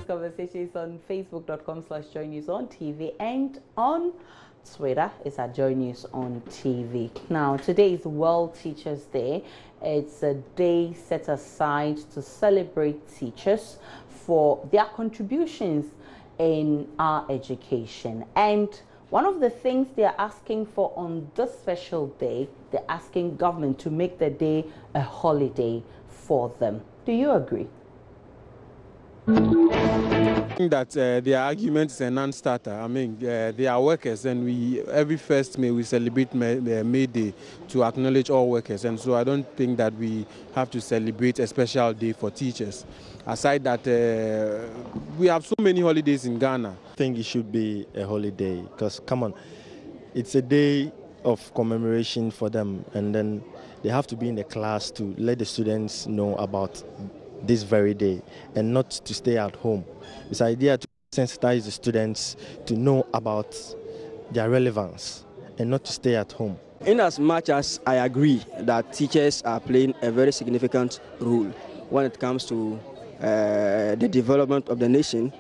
conversations on facebook.com/joynews-on-TV and on Twitter is at Joy News on TV. Now, today is World Teachers Day. It's a day set aside to celebrate teachers for their contributions in our education. And one of the things they are asking for on this special day, they're asking government to make the day a holiday for them. Do you agree? I think that their argument is a non-starter. I mean, they are workers, and every 1st May we celebrate May Day to acknowledge all workers. And so I don't think that we have to celebrate a special day for teachers. Aside that, we have so many holidays in Ghana. I think it should be a holiday because, come on, it's a day of commemoration for them, and then they have to be in the class to let the students know about this very day and not to stay at home. It's an idea to sensitize the students to know about their relevance and not to stay at home. In as much as I agree that teachers are playing a very significant role when it comes to the development of the nation,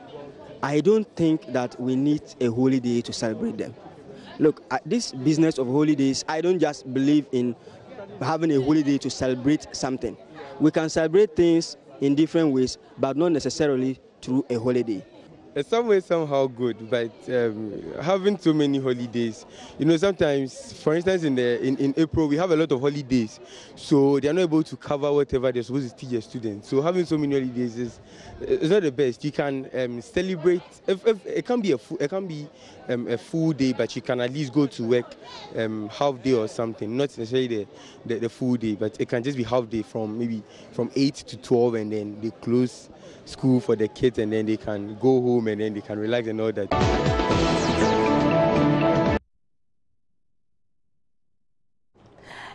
I don't think that we need a holiday to celebrate them. Look, this business of holidays, I don't just believe in having a holiday to celebrate something. We can celebrate things in different ways, but not necessarily through a holiday. It's some way somehow good, but having so many holidays, sometimes, for instance, in April we have a lot of holidays, so they are not able to cover whatever they're supposed to teach a student. So having so many holidays is not the best. You can celebrate. If it can be a full day, but you can at least go to work half day or something. Not necessarily the full day, but it can just be half day from 8 to 12, and then they close school for the kids, and then they can go home and then they can relax and all that.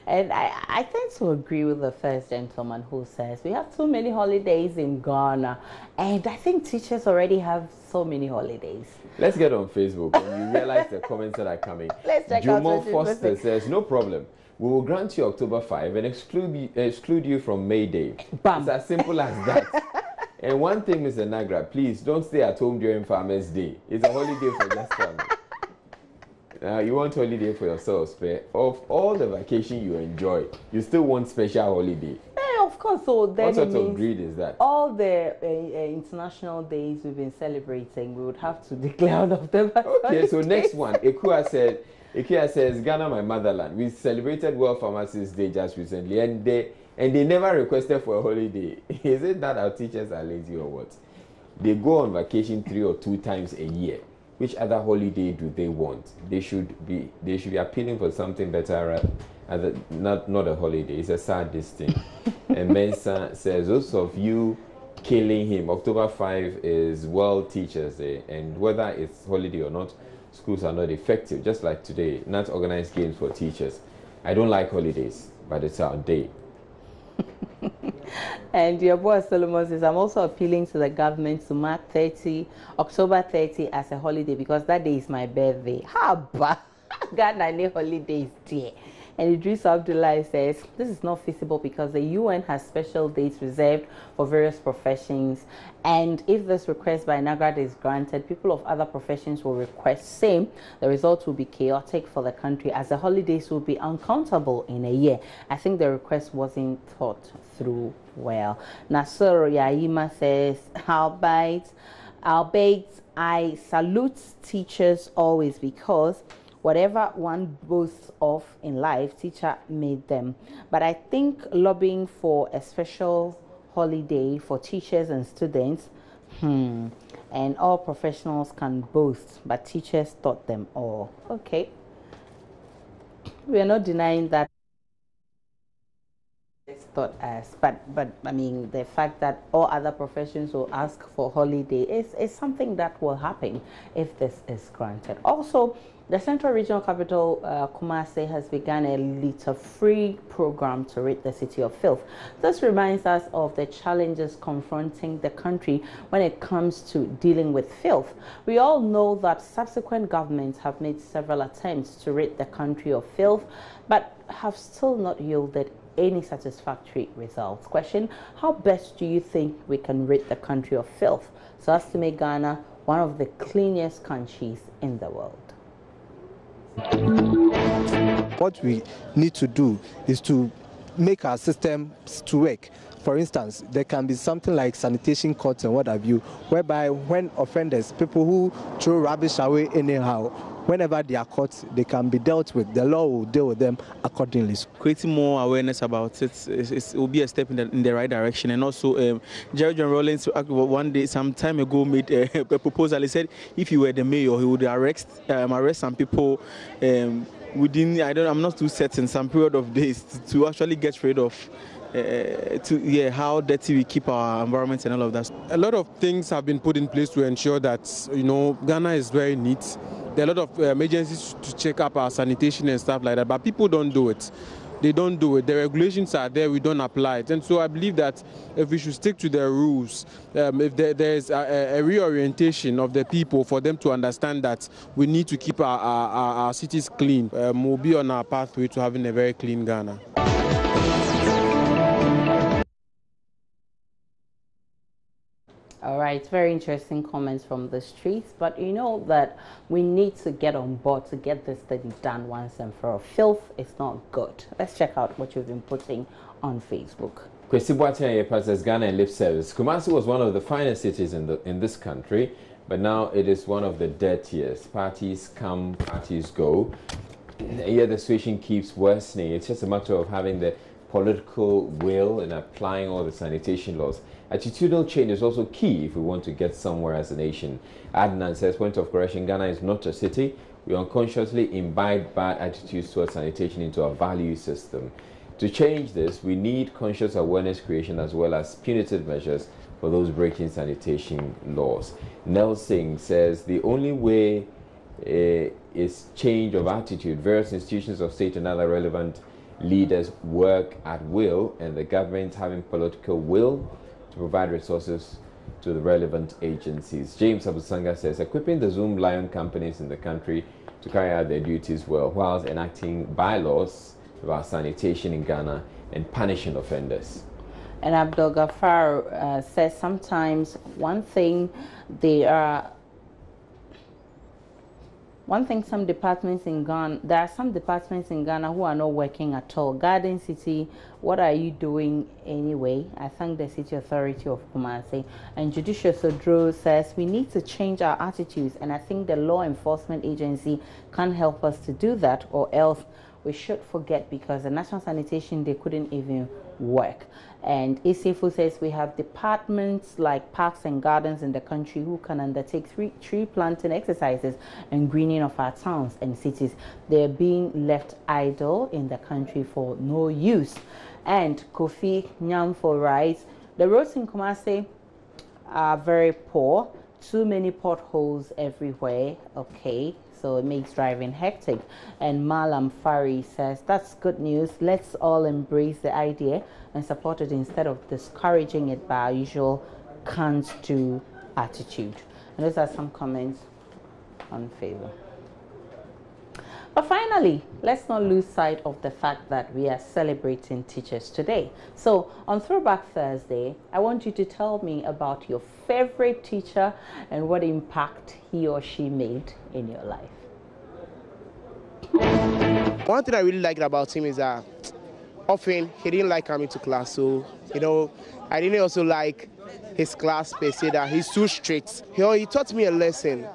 And I tend to agree with the first gentleman who says we have too many holidays in Ghana, and I think teachers already have so many holidays. Let's get on Facebook and you realize the comments that are coming. Let's check Jumo out Foster says, no problem. We will grant you October 5 and exclude you from May Day. Bam. It's as simple as that. And one thing, Mr. Nagra, please don't stay at home during Farmers' Day. It's a holiday for just family. You want holiday for yourself, of all the vacation you enjoy, you still want special holiday. Yeah, of course. So then what sort of greed is that? All the international days we've been celebrating, we would have to declare all of them. Okay, so next one, Ikea says, Ghana, my motherland. We celebrated World Pharmacist Day just recently, and they never requested for a holiday. Is it that our teachers are lazy or what? They go on vacation 3 or 2 times a year. Which other holiday do they want? They should be appealing for something better, not a holiday. It's a sad thing. And Mensa says, those of you killing him, October 5 is World Teachers Day, and whether it's holiday or not, schools are not effective. Just like today, not organized games for teachers. I don't like holidays, but it's our day. And your boy Solomon says, I'm also appealing to the government to mark October 30 as a holiday because that day is my birthday. How about Ghana any holidays there? And Idris Abdullah says, this is not feasible because the UN has special dates reserved for various professions. And if this request by Nagrad is granted, people of other professions will request same. The result will be chaotic for the country as the holidays will be uncountable in a year. I think the request wasn't thought through well. Nasser Yaima says, albeit I salute teachers always because whatever one boasts of in life, teacher made them. But I think lobbying for a special holiday for teachers and students, and all professionals can boast, but teachers taught them all. Okay. We are not denying that it's taught us, but I mean, the fact that all other professions will ask for holiday is something that will happen if this is granted. Also, the Central Regional Capital, Kumasi, has begun a litter-free program to rid the city of filth. This reminds us of the challenges confronting the country when it comes to dealing with filth. We all know that subsequent governments have made several attempts to rid the country of filth, but have still not yielded any satisfactory results. Question: how best do you think we can rid the country of filth so as to make Ghana one of the cleanest countries in the world? What we need to do is to make our systems to work. For instance, there can be something like sanitation courts and what have you, whereby when offenders, people who throw rubbish away anyhow, whenever they are caught, they can be dealt with. The law will deal with them accordingly. Creating more awareness about it will be a step in the right direction. And also, Jerry John Rawlings one day, some time ago, made a proposal. He said if he were the mayor, he would arrest some people within, I'm not too certain, some period of days to actually get rid of how dirty we keep our environment and all of that. A lot of things have been put in place to ensure that, Ghana is very neat. There are a lot of agencies to check up our sanitation and stuff like that, but people don't do it. They don't do it. The regulations are there, we don't apply it. And so I believe that if we should stick to the rules, if there is a reorientation of the people for them to understand that we need to keep our cities clean, we'll be on our pathway to having a very clean Ghana. All right, very interesting comments from the streets, but you know that we need to get on board to get this study done once and for all. Filth is not good. Let's check out what you've been putting on Facebook. Kwesi Boateng passes Ghana in lip service. Kumasi was one of the finest cities in this country, but now it is one of the dirtiest. Parties come, parties go. Here the situation keeps worsening. It's just a matter of having the political will and applying all the sanitation laws. Attitudinal change is also key if we want to get somewhere as a nation. Adnan says, point of correction, Ghana is not a city. We unconsciously imbibe bad attitudes towards sanitation into our value system. To change this, we need conscious awareness creation as well as punitive measures for those breaking sanitation laws. Nelson says, the only way is change of attitude. Various institutions of state and other relevant leaders work at will, and the government having political will to provide resources to the relevant agencies. James Abusanga says, equipping the Zoom Lion companies in the country to carry out their duties well, whilst enacting bylaws about sanitation in Ghana and punishing offenders. And Abdul Ghaffar says sometimes some departments in Ghana, there are some departments in Ghana who are not working at all. Garden City, what are you doing anyway? I thank the City Authority of Kumasi. And Judicial Sodro says we need to change our attitudes, and I think the law enforcement agency can help us to do that, or else we should forget, because the National Sanitation, they couldn't even work. And Isifu says we have departments like parks and gardens in the country who can undertake tree planting exercises and greening of our towns and cities. They're being left idle in the country for no use. And Kofi Nyamfo writes, the roads in Kumasi are very poor, too many potholes everywhere. Okay, so it makes driving hectic. And Malam Fari says, that's good news. Let's all embrace the idea and support it instead of discouraging it by our usual can't do attitude. And those are some comments on favor. But finally, let's not lose sight of the fact that we are celebrating teachers today. So on Throwback Thursday, I want you to tell me about your favorite teacher and what impact he or she made in your life. One thing I really liked about him is that often he didn't like coming to class. So, I didn't also like his class per se, that he's too strict. He taught me a lesson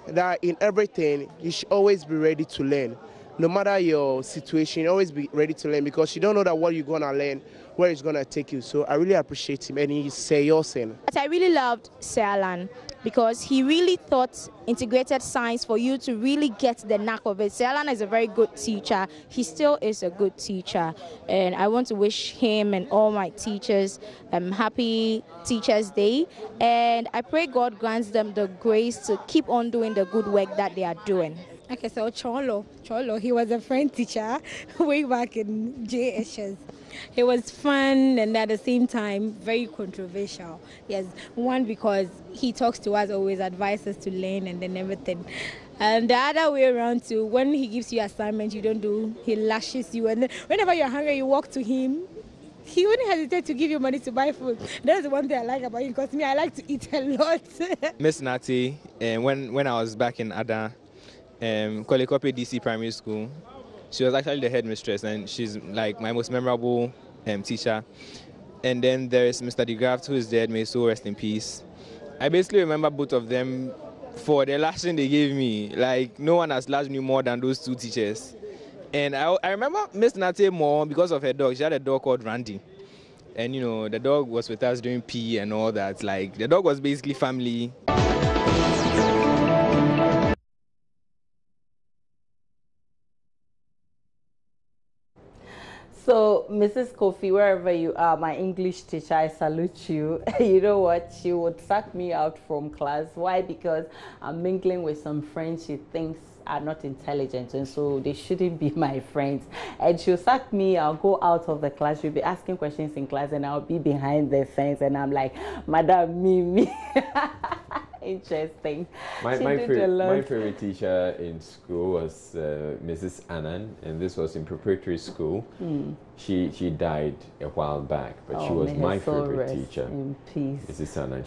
that in everything, you should always be ready to learn. No matter your situation, always be ready to learn, because you don't know that what you're going to learn, where it's going to take you. So I really appreciate him, and he's serious. But I really loved Sir Alan, because he really taught integrated science for you to really get the knack of it. Sir Alan is a very good teacher. He still is a good teacher. And I want to wish him and all my teachers happy Teachers' Day. And I pray God grants them the grace to keep on doing the good work that they are doing. Okay, so Cholo, he was a French teacher way back in JHS. He was fun and at the same time very controversial. Yes, one, because he talks to us, always advises to learn and then everything. And the other way around too, when he gives you assignment you don't do, he lashes you. And then whenever you're hungry, you walk to him, he wouldn't hesitate to give you money to buy food. That's the one thing I like about him, because me, I like to eat a lot. Miss Nati, when I was back in Ada, Kolekope DC Primary School, she was actually the headmistress, and she's like my most memorable teacher. And then there's Mr. DeGraft, who is dead, may so rest in peace. I basically remember both of them for the lashing they gave me. Like, no one has lashed me more than those two teachers. And I remember Miss Nate more because of her dog. She had a dog called Randy. And, you know, the dog was with us during PE and all that. Like, the dog was basically family. So, Mrs. Kofi, wherever you are, my English teacher, I salute you. You know what? She would sack me out from class. Why? Because I'm mingling with some friends she thinks are not intelligent, and so they shouldn't be my friends. And she'll sack me, I'll go out of the class, she'll be asking questions in class, and I'll be behind the fence, and I'm like, Madam, me. Interesting. My favorite teacher in school was Mrs. Annan, and this was in preparatory school. She died a while back, but she was my favorite teacher. In peace. Mrs. Annan.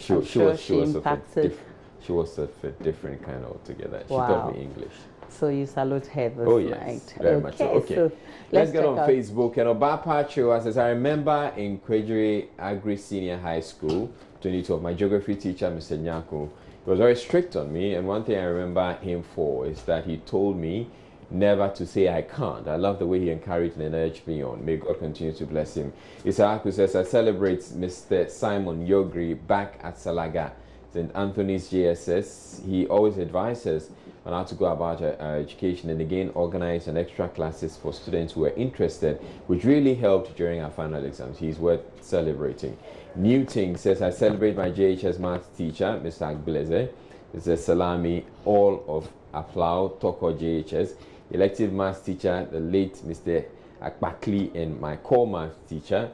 She was of a different kind altogether. She taught me English. So you salute her this night. Very much so. Okay. So let's get on Facebook. And Obapa Chewa says, I remember in Kwejiri Agri Senior High School, 2012, my geography teacher, Mr. Nyako, he was very strict on me. And one thing I remember him for is that he told me never to say I can't. I love the way he encouraged and urged me on. May God continue to bless him. Isaac says, I celebrate Mr. Simon Yogri back at Salaga, St. Anthony's JSS. He always advises on how to go about our education, and again organize an extra classes for students who are interested, which really helped during our final exams. He's worth celebrating. Newton says, I celebrate my JHS maths teacher, Mr. Agbileze, Mr. Salami, all of Aplau, Toko JHS, elective maths teacher, the late Mr. Akbakli, and my core maths teacher,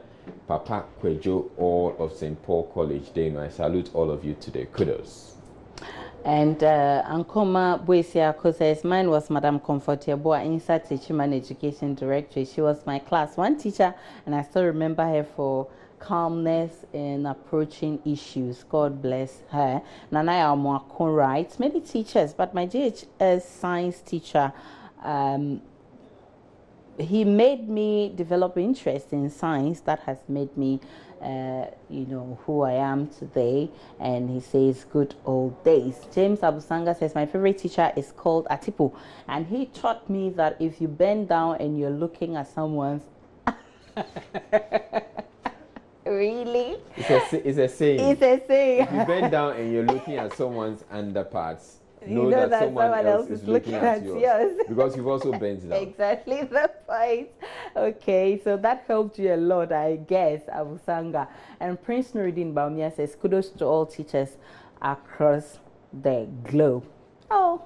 Papa Kwejo, all of St. Paul College. I salute all of you today. Kudos. And Ankoma Boesiako says, mine was Madam Comfortable, Inside Teaching and Education Director. She was my class one teacher, and I still remember her for calmness in approaching issues. God bless her. Nanaya Mwakon writes, many teachers, but my JHS science teacher, he made me develop interest in science that has made me you know, who I am today. And he says good old days. James Abusanga says, my favorite teacher is called Atipu, and he taught me that if you bend down and you're looking at someone's really? It's a saying. It's a saying. If you bend down and you're looking at someone's underparts, know that someone else is looking at yours. Because you've also bent down. Exactly the point. Okay, so that helped you a lot, I guess, Abusanga. And Prince Nuruddin Baumia says, kudos to all teachers across the globe. Oh,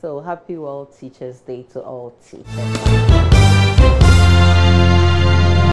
so happy World Teachers Day to all teachers.